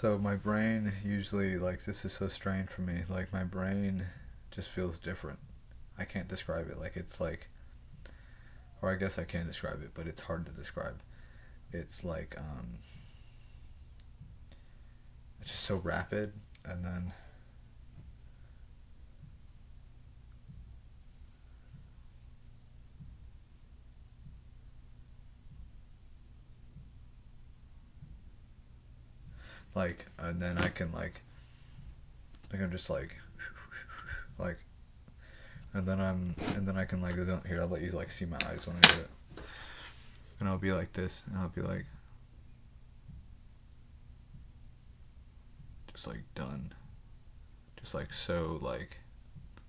So my brain usually, like, this is so strange for me. Like, my brain just feels different. I can't describe it. Like, it's like, or I guess I can describe it, but it's hard to describe. It's like, it's just so rapid, and then and then I can like I'm just like, and then I can like zone here. I'll let you like see my eyes when I do it, and I'll be like this, and I'll be like, just like done, just like so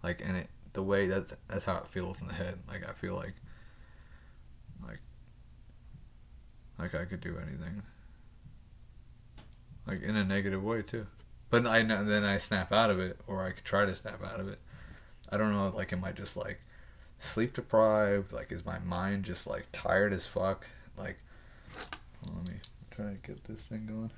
and it the way that's how it feels in the head. Like I feel like like I could do anything, like in a negative way too. But I know then I snap out of it, or I could try to snap out of it. I don't know. Like, am I just like sleep deprived? Like, is my mind just like tired as fuck? Like, well, let me try to get this thing going.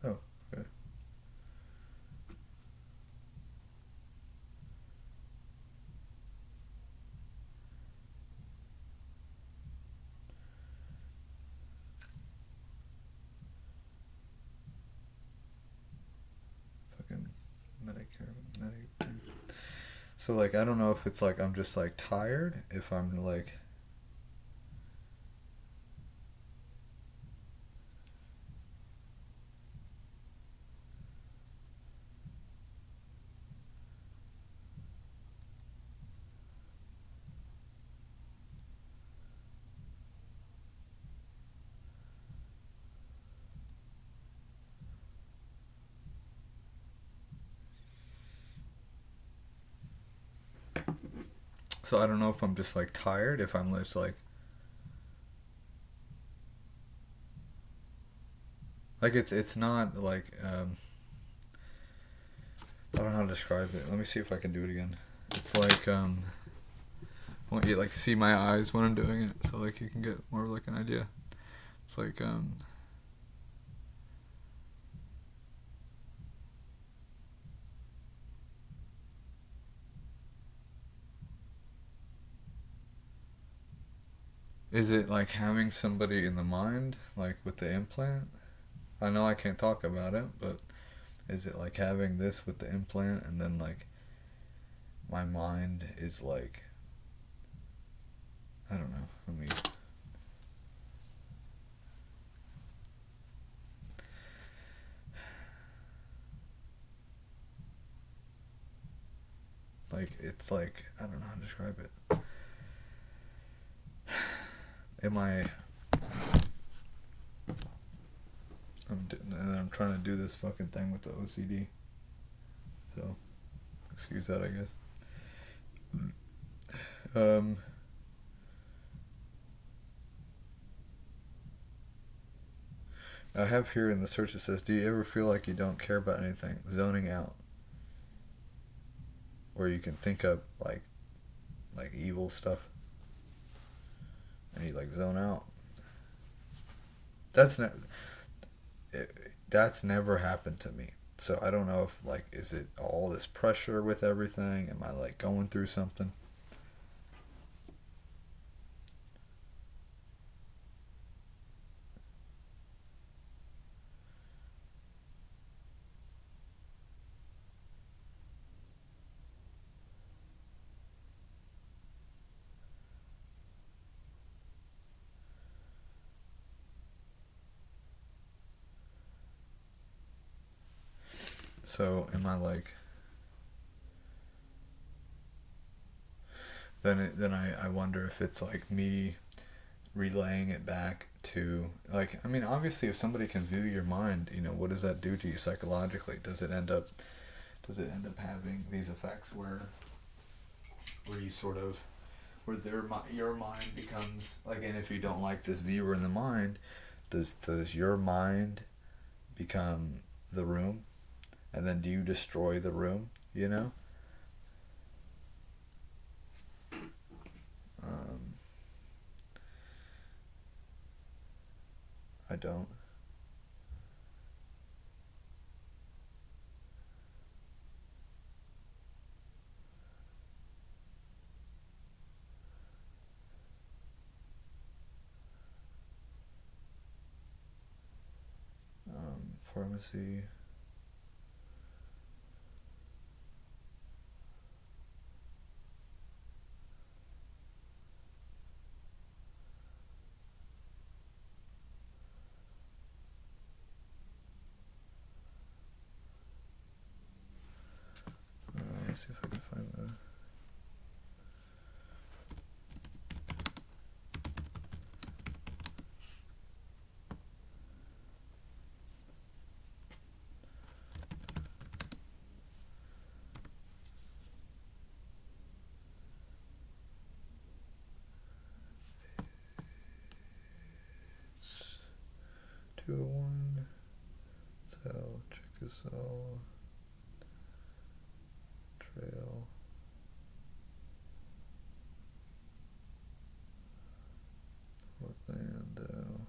Oh, okay. Fucking Medicare, Medicare. So like, I don't know if it's like I'm just like tired. If I'm like, so I don't know if I'm just like tired. If I'm just like it's not like I don't know how to describe it. Let me see if I can do it again. It's like I want you to like see my eyes when I'm doing it, so like you can get more of like an idea. It's like is it like having somebody in the mind, like with the implant? I know I can't talk about it, but is it like having this with the implant, and then like my mind is like, I don't know. Let me. Like it's like I don't know how to describe it. Am I? I'm trying to do this fucking thing with the OCD. So excuse that, I guess. Um, I have here in the search it says, "Do you ever feel like you don't care about anything, zoning out, where you can think of like evil stuff, and you like zone out?" That's not. That's never happened to me. So I don't know if like is it all this pressure with everything? Am I like going through something? So am I like then I wonder if it's like me relaying it back to, like, I mean, obviously if somebody can view your mind, what does that do to you psychologically? Does it end up having these effects where you sort of, where your mind becomes like, and if you don't like this viewer in the mind, does your mind become the room, and then do you destroy the room? um, I don't. Pharmacy. Let's see if I can find the. It's 201. Cell. Chickasaw. Trail. Orlando.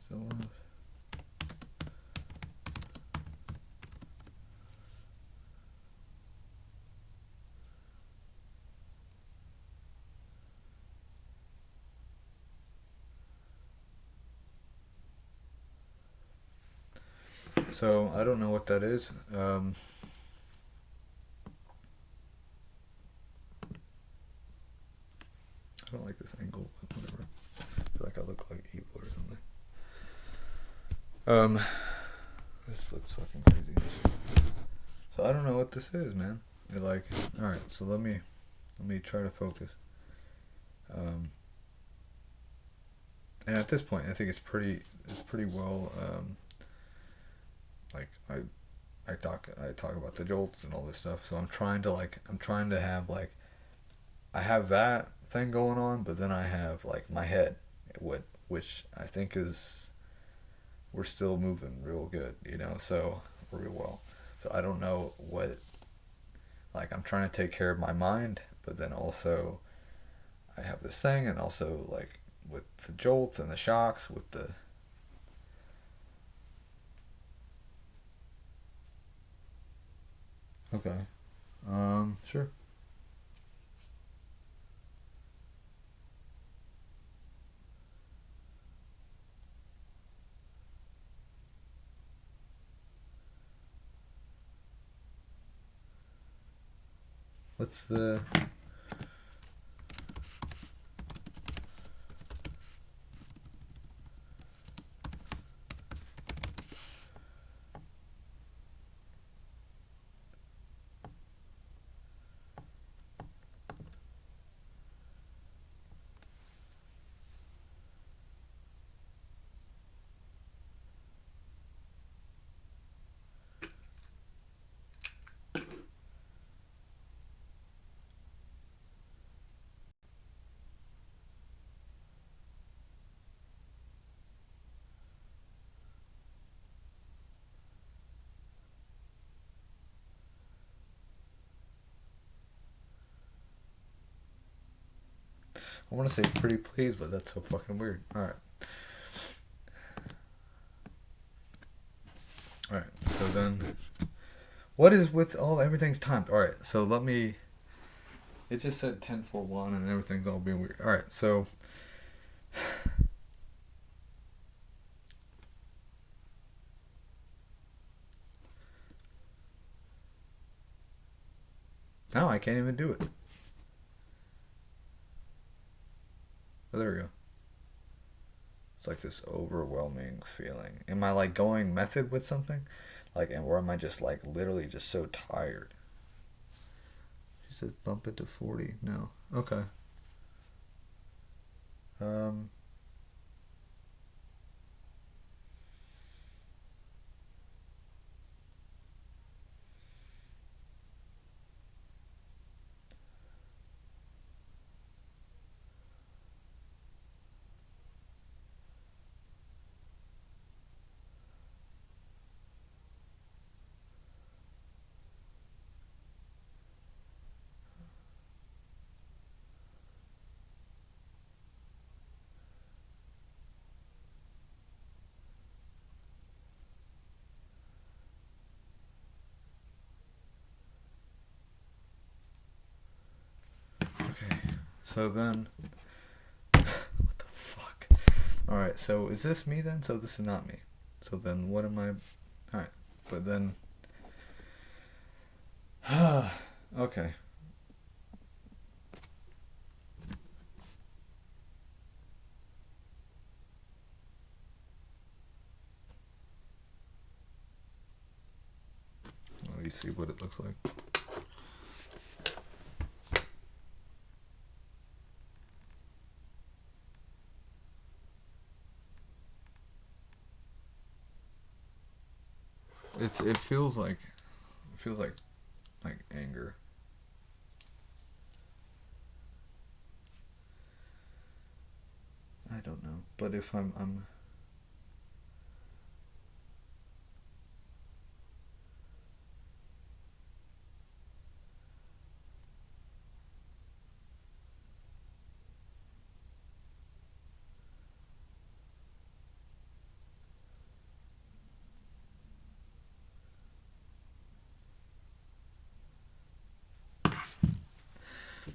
Still alive. So I don't know what that is. I don't like this angle, but whatever. I feel like I look like evil or something. This looks fucking crazy. So I don't know what this is, man. Like, all right. So let me try to focus. And at this point, I think it's pretty well. Like I talk about the jolts and all this stuff. So I'm trying to have like, I have that thing going on, but then I have like my head, which I think is, we're still moving real good, so real well. So I don't know what, like, I'm trying to take care of my mind, but then also I have this thing, and also like with the jolts and the shocks with the. Okay. Sure. What's the. I want to say pretty please, but that's so fucking weird. Alright. Alright, so then... What is with all... Everything's timed. Alright, so let me... It just said 10:41 and everything's all being weird. Alright, so... Now I can't even do it. Oh, there we go. It's like this overwhelming feeling. Am I like going method with something? Like, or am I just like literally just so tired? She said bump it to 40. No. Okay. Um. Okay. So then. What the fuck? Alright, so is this me then? So this is not me. So then what am I? Alright. But then. Okay. Let me see what it looks like. It feels like anger. I don't know, but if I'm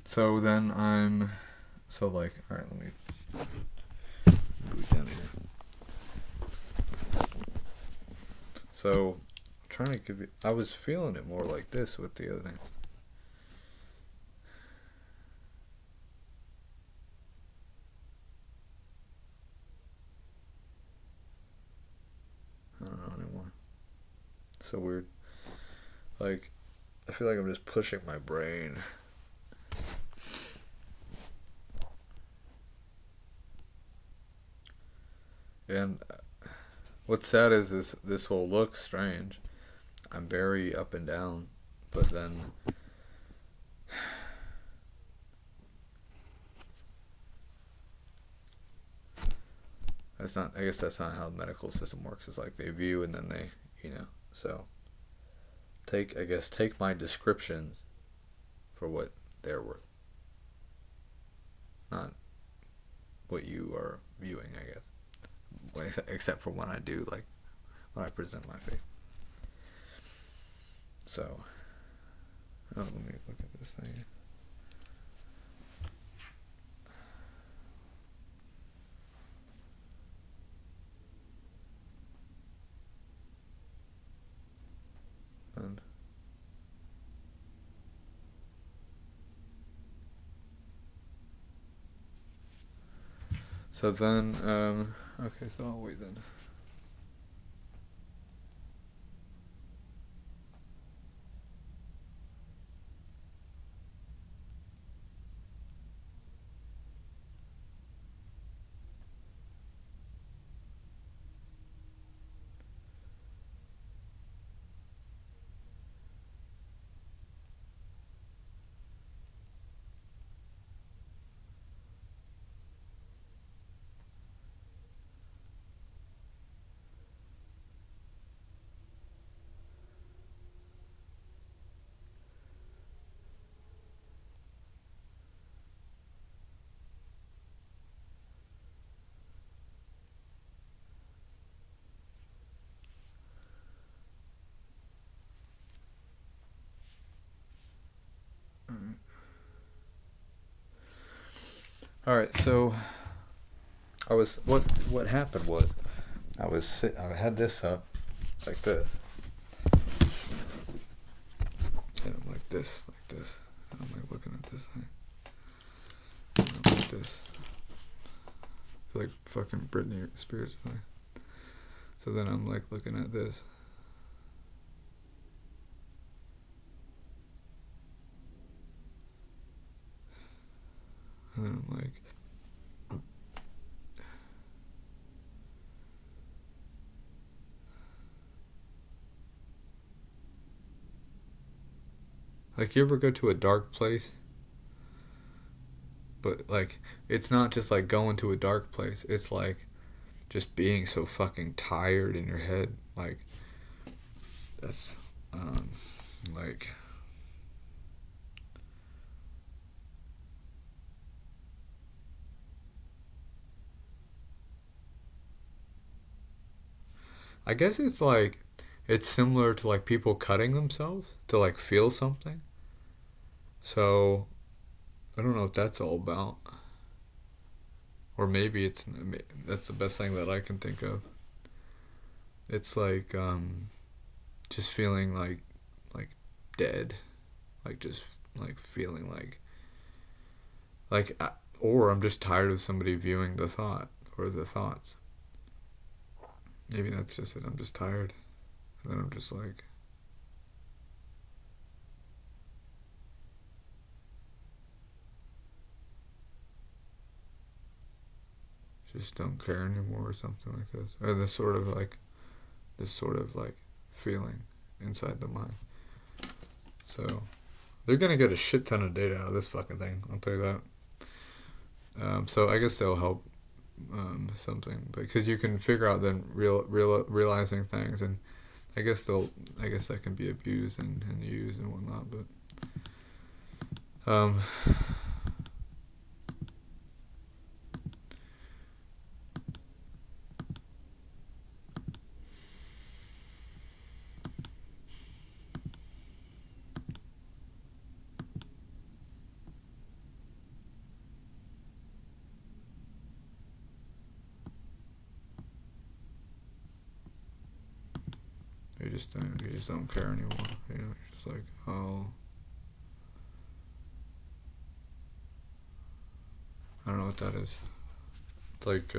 so then I'm so like all right. Let me move down here. So I'm trying to give you. I was feeling it more like this with the other thing. I don't know anymore. So weird. Like I feel like I'm just pushing my brain. And what's sad is this will look strange. I'm very up and down, but then that's not. I guess that's not how the medical system works. It's like they view and then they, So take my descriptions for what they're worth, not what you are viewing. I guess. Except for when I do, like when I present my face. So, let me look at this thing. And so then, okay, so I'll wait then. All right, so what happened was I had this up like this, and I'm like this, and I'm like looking at this thing, and I'm like this. I feel like fucking Britney Spears. So then I'm like looking at this. And then I'm like you ever go to a dark place? But like, it's not just like going to a dark place. It's like just being so fucking tired in your head. Like, that's, like, I guess it's like, it's similar to like people cutting themselves to like feel something. So, I don't know what that's all about. Or maybe that's the best thing that I can think of. It's like, just feeling like dead. Like, just, like, feeling like, or I'm just tired of somebody viewing the thought or the thoughts. Maybe that's just it. I'm just tired. And then I'm just like, just don't care anymore or something like this. Or this sort of like feeling inside the mind. So they're gonna get a shit ton of data out of this fucking thing. I'll tell you that. So I guess they'll help something because you can figure out then realizing things, and I guess that can be abused and used and whatnot. But you just don't care anymore. You know, it's just like, oh, I don't know what that is. It's like,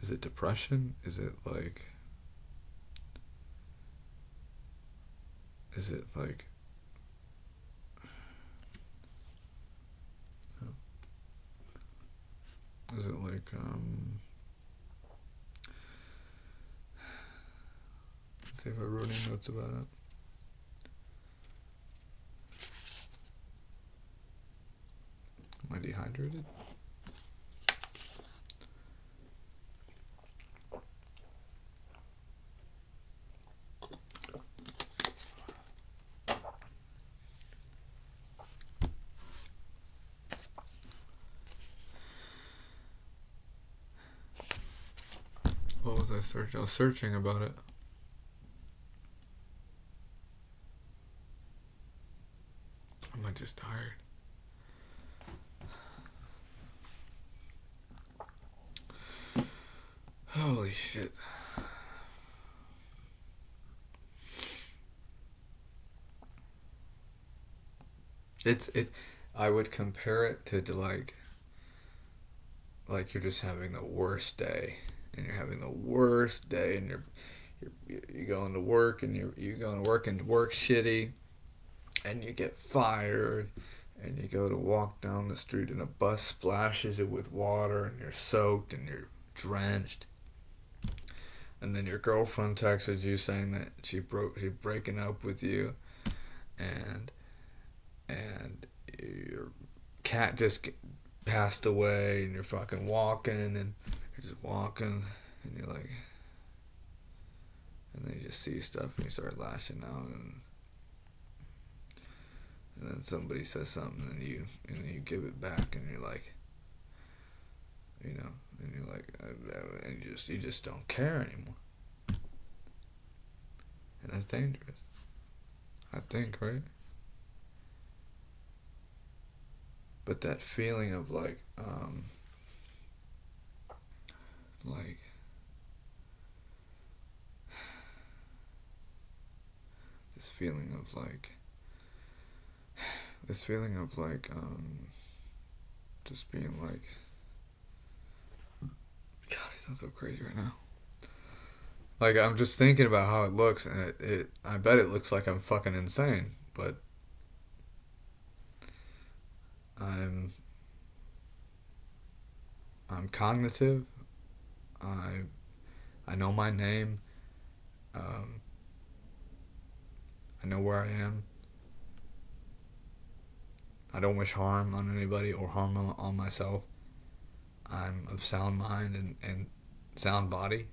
is it depression? Is it like is it like is it like let's see if I wrote any notes about it. Am I dehydrated? What was I searching? I was searching about it. Am I just tired? Holy shit. I would compare it to like you're just having the worst day, and you're having the worst day, and you're going to work, and you go to work and work shitty, and you get fired, and you go to walk down the street and a bus splashes it with water, and you're soaked and you're drenched, and then your girlfriend texts you saying that she's breaking up with you, and your cat just passed away, and you're fucking walking, and you're just walking, and you're like, and then you just see stuff and you start lashing out, and then somebody says something, and you give it back, and you're like, you know, and you're like, and you just don't care anymore, and that's dangerous, I think, right? But that feeling of like this feeling of like this feeling of like just being like, God, I sound so crazy right now. Like, I'm just thinking about how it looks, and I bet it looks like I'm fucking insane, but I'm I'm cognitive. I I know my name. Um, I know where I am. I don't wish harm on anybody or harm on myself. I'm of sound mind and sound body,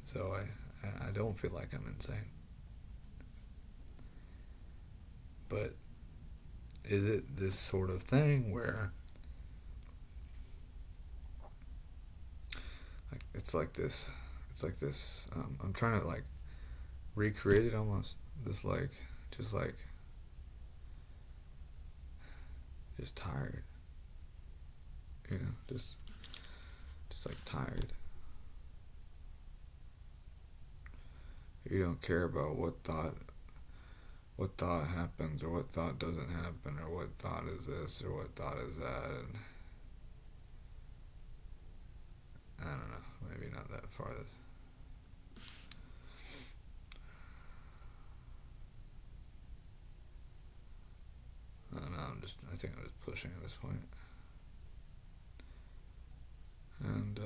so I don't feel like I'm insane. But is it this sort of thing where like, it's like this I'm trying to like recreate it almost, this like just like just tired, you know, just like tired. You don't care about what thought happens or what thought doesn't happen or what thought is this or what thought is that, and I don't know, maybe not that far. I don't know, I think I'm just pushing at this point. And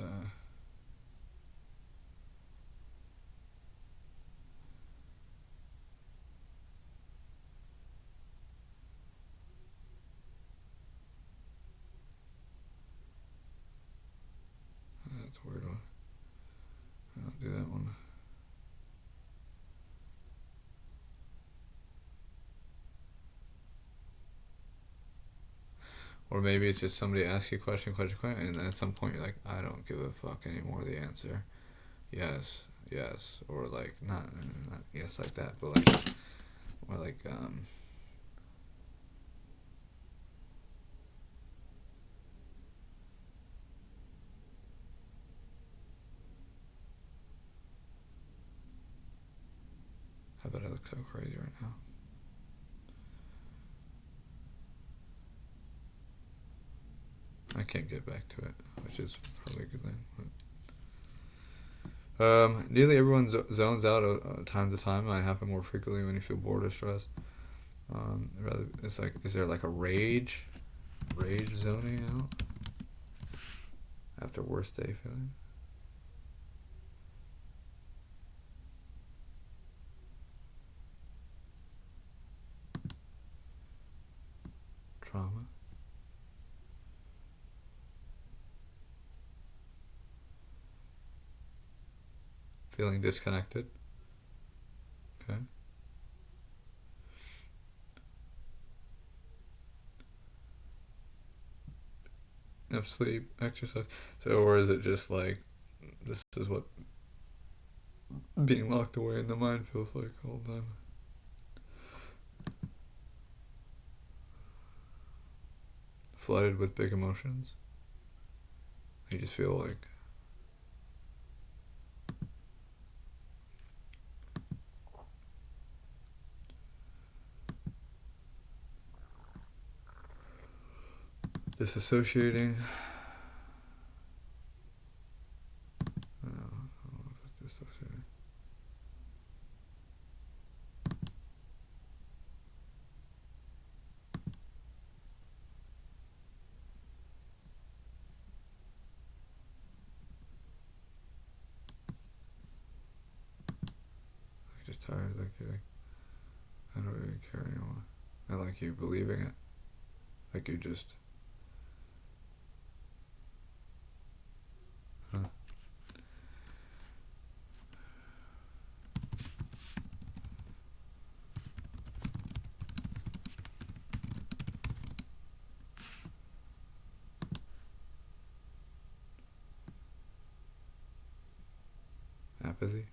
that's a weird one. I don't do that one. Or maybe it's just somebody asks you a question, and then at some point you're like, I don't give a fuck anymore. The answer, yes, yes, or like not yes like that, but like, or like how about I look so crazy right now? I can't get back to it, which is probably a good thing. Nearly everyone zones out time to time. It might happen more frequently when you feel bored or stressed. Rather, it's like, is there like a rage zoning out after worst day feeling? Trauma. Feeling disconnected. Okay. Enough sleep, exercise. So, or is it just like, this is what being locked away in the mind feels like all the time? Flooded with big emotions. You just feel like disassociating. I don't know if it's dissociating. I'm just tired. Like, I don't really care anymore. I like you believing it. Like you just. Huh. Apathy.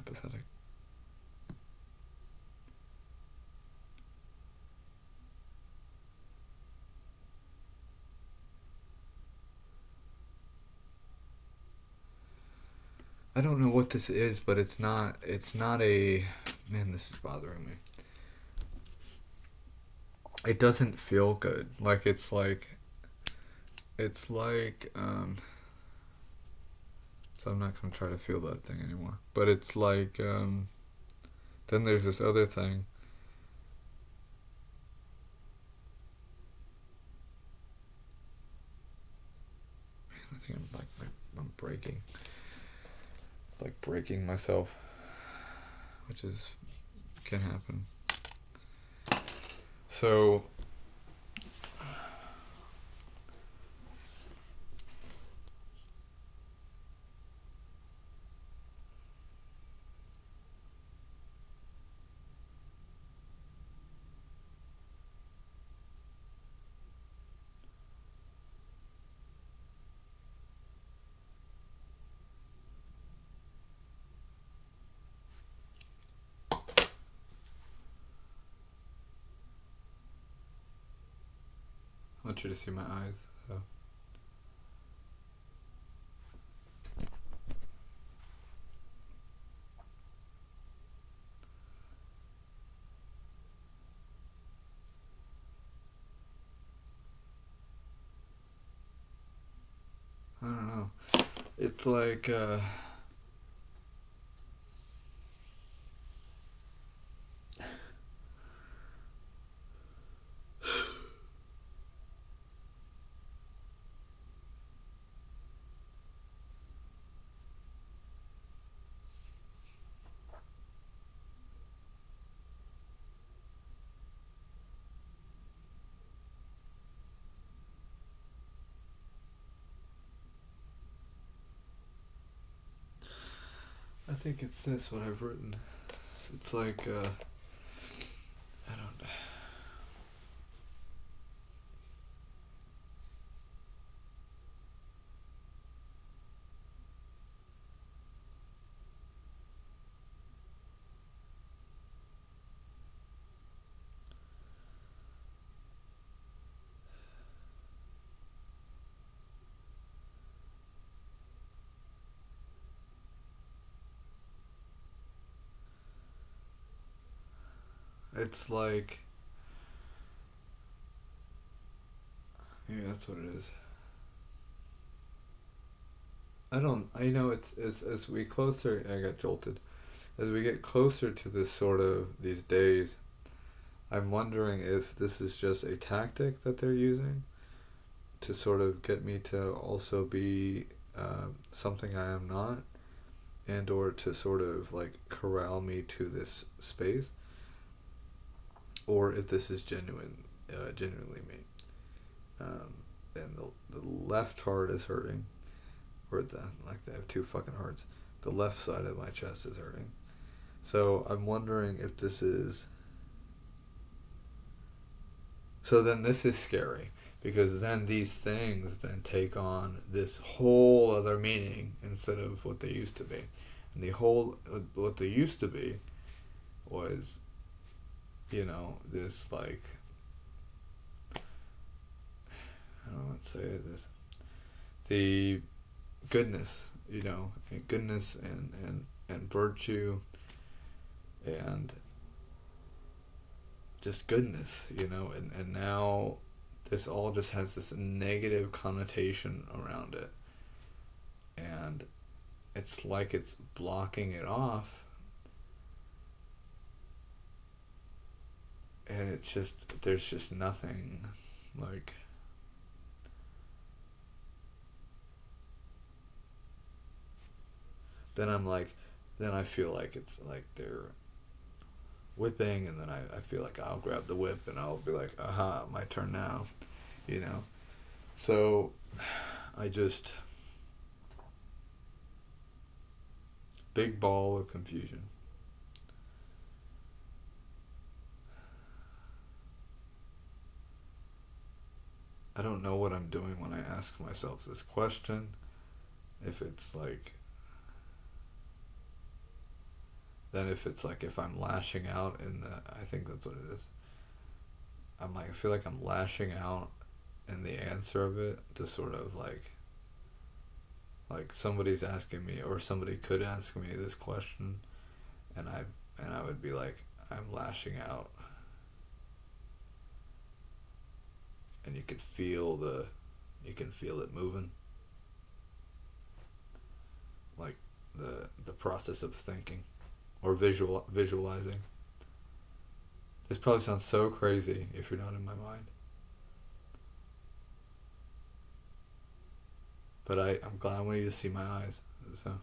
apathetic. I don't know what this is, but it's not a... Man, this is bothering me. It doesn't feel good. It's like, so I'm not gonna try to feel that thing anymore. But it's like, then there's this other thing. Man, I think I'm breaking. Like breaking myself, which can happen. So I want you to see my eyes, so. I don't know. It's like, I think it's this, what I've written. It's like, I don't... It's like... Yeah, that's what it is. I know it's, as we closer, I got jolted. As we get closer to this sort of, these days, I'm wondering if this is just a tactic that they're using to sort of get me to also be something I am not, and or to sort of like corral me to this space, or if this is genuinely me. And the left heart is hurting, or like they have two fucking hearts. The left side of my chest is hurting. So I'm wondering if this is... So then this is scary, because then these things then take on this whole other meaning instead of what they used to be. And what they used to be was, this like, I don't know what to say this, the goodness, and goodness and virtue and just goodness, and now this all just has this negative connotation around it, and it's like it's blocking it off, and it's just, there's just nothing, like, then I feel like it's like they're whipping, and then I feel like I'll grab the whip and I'll be like, aha, my turn now, so I just, big ball of confusion. I don't know what I'm doing when I ask myself this question, if it's like, then if it's like if I'm lashing out in the, I think that's what it is. I'm like, I feel like I'm lashing out in the answer of it to sort of like somebody's asking me, or somebody could ask me this question, and I would be like, I'm lashing out, and you can feel it moving, like the process of thinking, or visualizing. This probably sounds so crazy if you're not in my mind. But I'm glad I want you to see my eyes. So.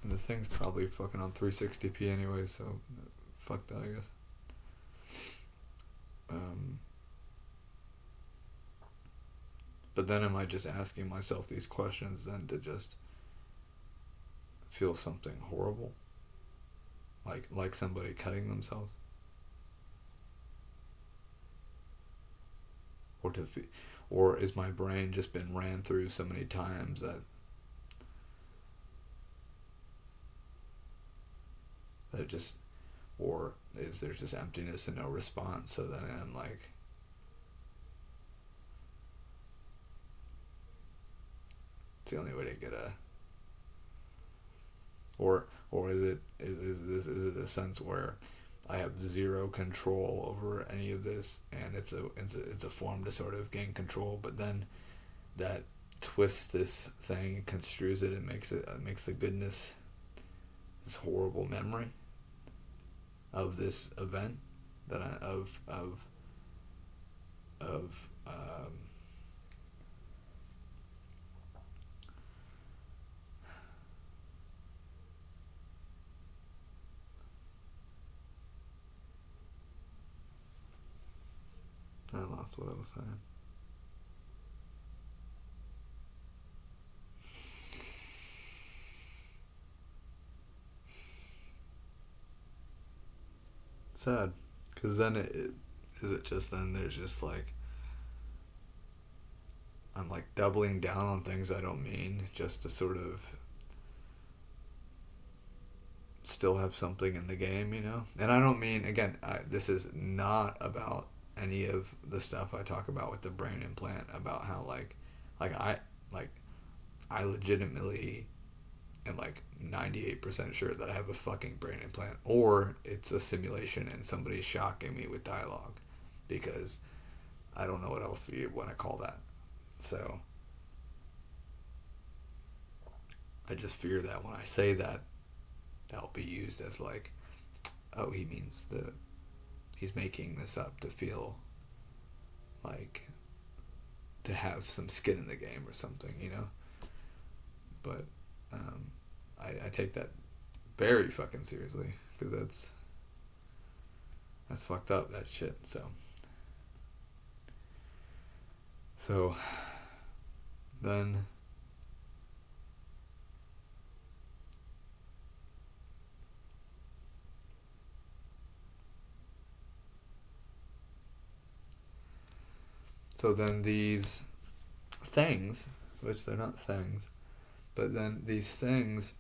And the thing's probably fucking on 360p anyway, so fuck that, I guess. But then am I just asking myself these questions then to just feel something horrible? Like somebody cutting themselves? Or is my brain just been ran through so many times that it just, or is there just emptiness and no response, so then I'm like, it's the only way to get a, or is it a sense where I have zero control over any of this, and it's a form to sort of gain control, but then that twists this thing, construes it, and makes the goodness this horrible memory of this event that I lost what I was saying. Sad, because then there's just like, I'm like doubling down on things I don't mean, just to sort of still have something in the game, you know? And I don't mean, again, this is not about any of the stuff I talk about with the brain implant, about how I legitimately am like 98% sure that I have a fucking brain implant, or it's a simulation and somebody's shocking me with dialogue, because I don't know what else you want to call that. So I just fear that when I say that, that'll be used as like, oh, he's making this up to feel like, to have some skin in the game or something, you know? But I take that very fucking seriously, because that's fucked up, that shit. So then these things, which they're not things, but then these things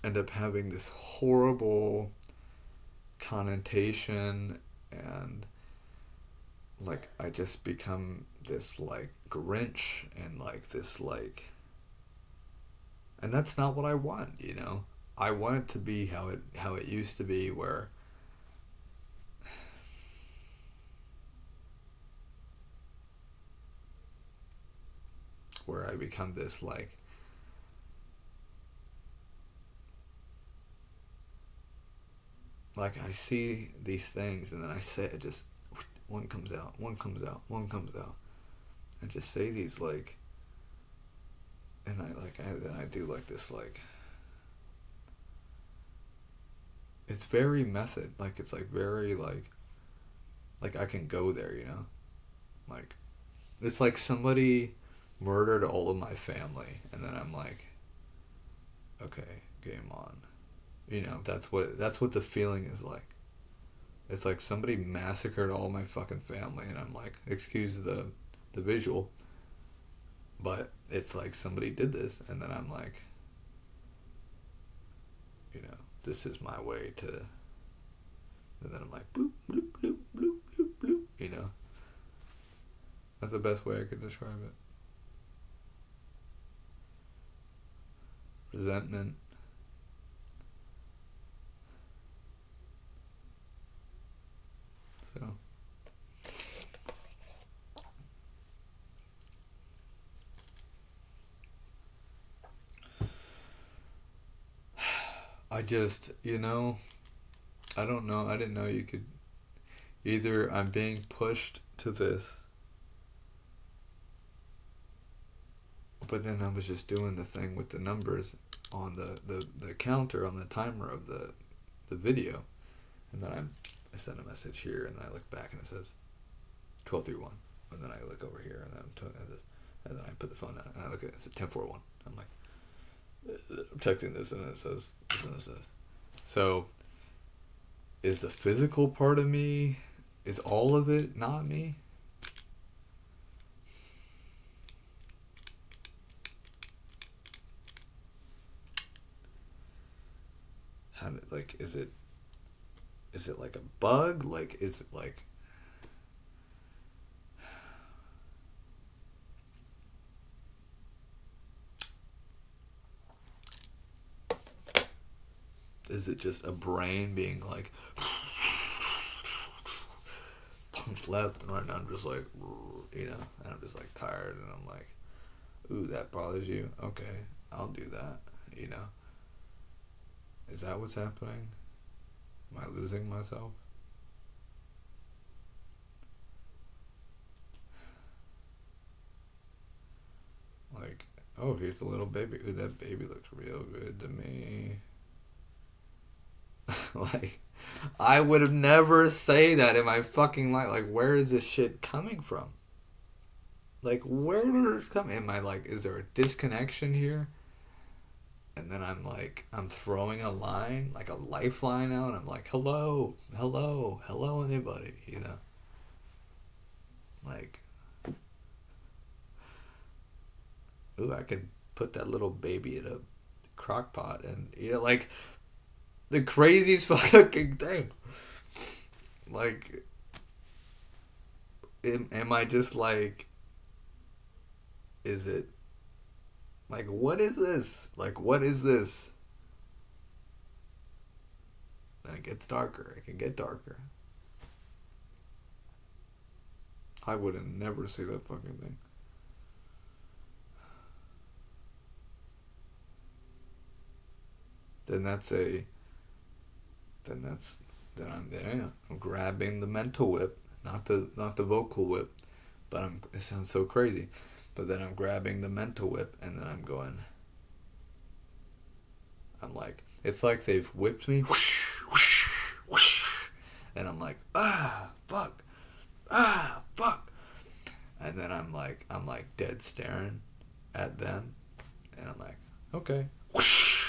end up having this horrible connotation, and like I just become this like Grinch, and like this like, and that's not what I want, you know? I want it to be how it used to be, where I become this like, I see these things, and then I say it, just one comes out, and just say these like, and then I do like this like, it's very method, like it's like very like I can go there, you know? Like, it's like somebody murdered all of my family, and then I'm like, okay, game on. You know, that's what the feeling is like. It's like somebody massacred all my fucking family, and I'm like, excuse the visual, But it's like somebody did this, and then I'm like, this is my way to. And then I'm like, bloop, bloop, bloop, bloop, bloop, bloop. That's the best way I could describe it. Resentment. So. I just, I don't know. I didn't know you could. Either I'm being pushed to this, but then I was just doing the thing with the numbers on the counter on the timer of the video, and then I send a message here, and I look back and it says 12:31, and then I look over here, and then I put the phone down, and I look at it, it's 10:41. I'm like, I'm texting this, and it says this and this. So, is the physical part of me, is all of it not me? Is it like a bug? Like, is it like... Is it just a brain being like... punch left, and I'm just like, and I'm just like tired, and I'm like, ooh, that bothers you? Okay, I'll do that, Is that what's happening? Am I losing myself? Like, oh, here's the little baby. Ooh, that baby looks real good to me. Like, I would have never say that in my fucking life. Like, where is this shit coming from? Like, where does this come? Am I like, is there a disconnection here? And then I'm like, I'm throwing a line, like a lifeline out, and I'm like, hello, hello, hello, anybody, Like, ooh, I could put that little baby in a crock pot, and, like, the craziest fucking thing. Like, am I just like, is it, like, what is this? Like, what is this? Then it gets darker. It can get darker. I would have never say that fucking thing. Then I'm grabbing the mental whip, not the vocal whip, but it sounds so crazy. But then I'm grabbing the mental whip, and then I'm like, it's like they've whipped me, whoosh, whoosh, whoosh, and I'm like, fuck, and then I'm like dead staring at them, and I'm like, okay, whoosh,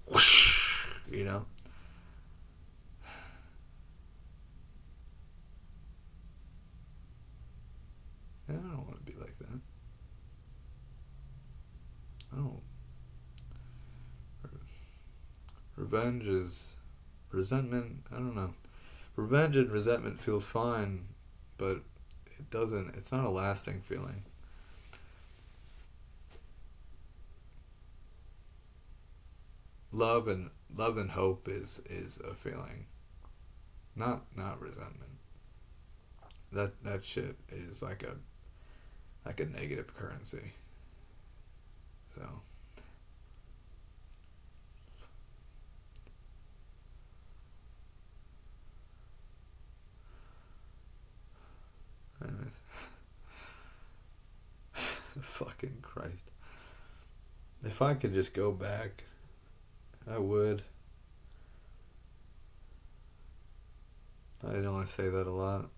whoosh, I don't want to be like that. I don't. Revenge is resentment. I don't know. Revenge and resentment feels fine, but it doesn't. It's not a lasting feeling. Love and hope is a feeling, not resentment. That shit is like a negative currency. So, anyways, fucking Christ. If I could just go back, I would. I know I say that a lot.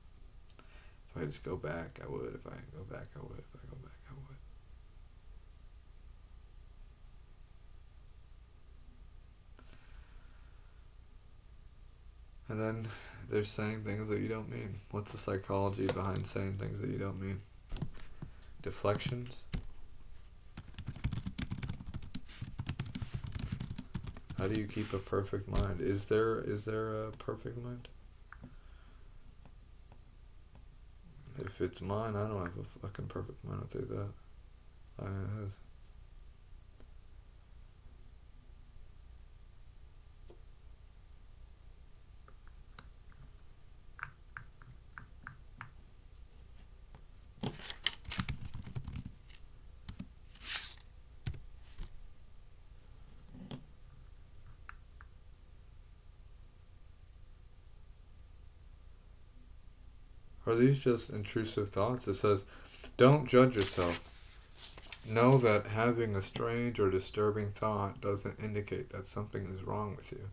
If I just go back, I would. If I go back, I would. If I go back, I would. And then they're saying things that you don't mean. What's the psychology behind saying things that you don't mean? Deflections? How do you keep a perfect mind? Is there a perfect mind? If it's mine, I don't have a fucking perfect mind. I'll tell you that. I have. Are these just intrusive thoughts? It says, don't judge yourself. Know that having a strange or disturbing thought doesn't indicate that something is wrong with you.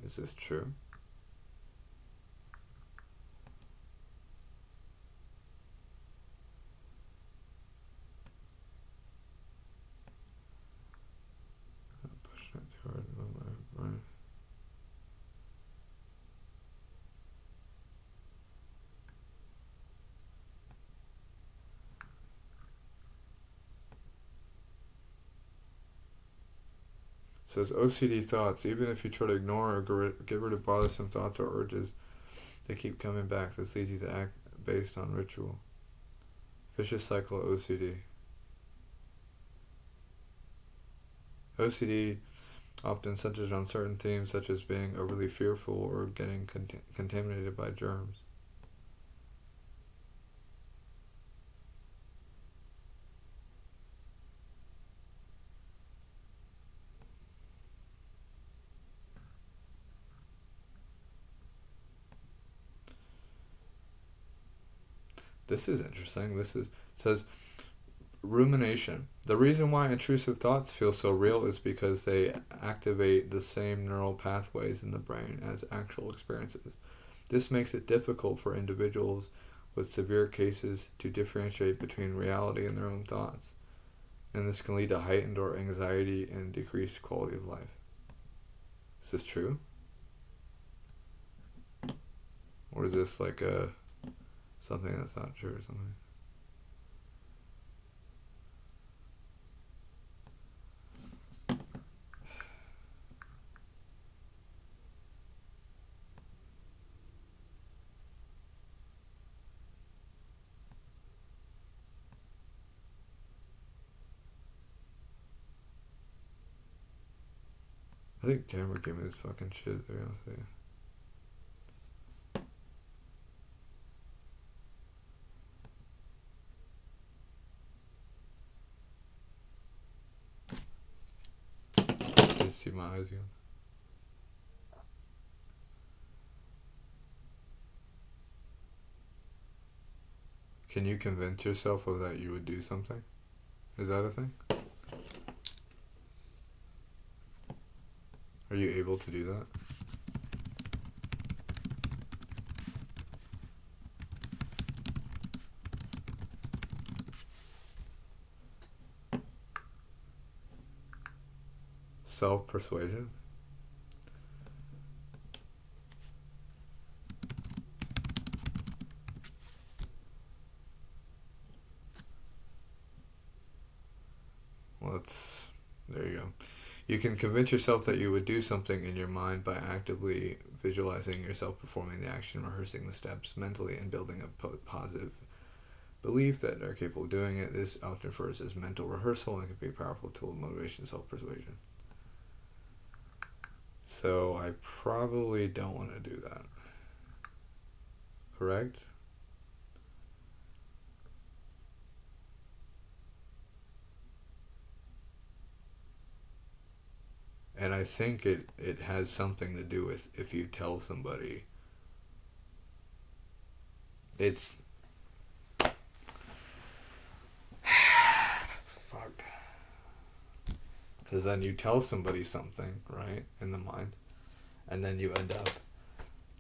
Is this true? It says OCD thoughts, even if you try to ignore or get rid of bothersome thoughts or urges, they keep coming back. This leads you to act based on ritual. Vicious cycle of OCD. OCD often centers on certain themes such as being overly fearful or getting contaminated by germs. This is interesting. Says rumination. The reason why intrusive thoughts feel so real is because they activate the same neural pathways in the brain as actual experiences. This makes it difficult for individuals with severe cases to differentiate between reality and their own thoughts. And this can lead to heightened or anxiety and decreased quality of life. Is this true? Or is this like something that's not true or something? I think Cameron gave me this fucking shit, to be honest with you. See my eyes again. Can you convince yourself of that you would do something? Is that a thing? Are you able to do that? Self-persuasion? Well, there you go. You can convince yourself that you would do something in your mind by actively visualizing yourself performing the action, rehearsing the steps mentally, and building a positive belief that are capable of doing it. This often refers as mental rehearsal and can be a powerful tool of motivation and self-persuasion. So I probably don't want to do that. Correct? And I think it has something to do with if you tell somebody. It's... Fuck. Because then you tell somebody something, right, in the mind, and then you end up,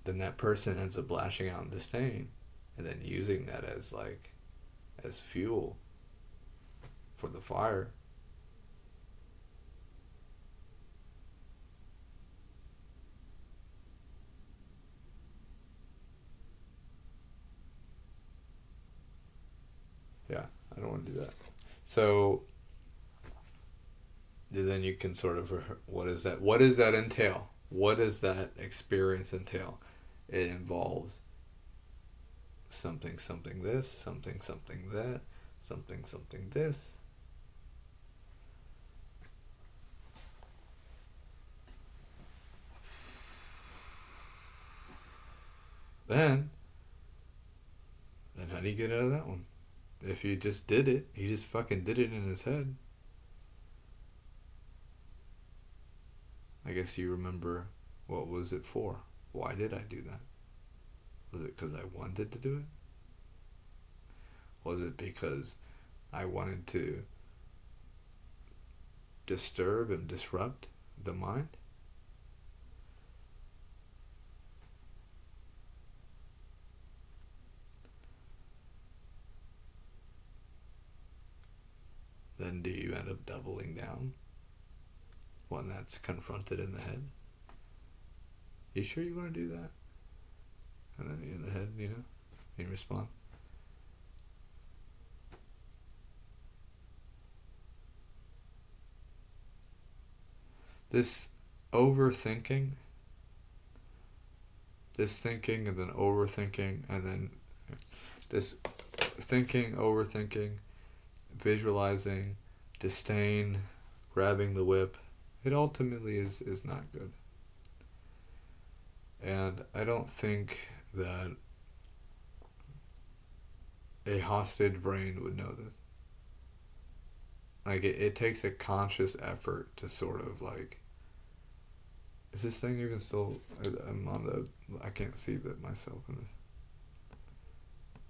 then that person ends up lashing out in disdain, and then using that as as fuel for the fire. Yeah, I don't want to do that. So then you can sort of, what does that entail? What does that experience entail? It involves something something this, something something that, something something this. Then how do you get out of that one? If you just did it, he just fucking did it in his head. I guess you remember, what was it for? Why did I do that? Was it because I wanted to do it? Was it because I wanted to disturb and disrupt the mind? Then do you end up doubling down when that's confronted in the head? You sure you want to do that? And then in the head, you respond. This overthinking, this thinking and then overthinking, and then this thinking, overthinking, visualizing, disdain, grabbing the whip, it ultimately is not good. And I don't think that a hostage brain would know this. Like, it takes a conscious effort to sort of, like, is this thing even still, I'm on the, I can't see that myself in this.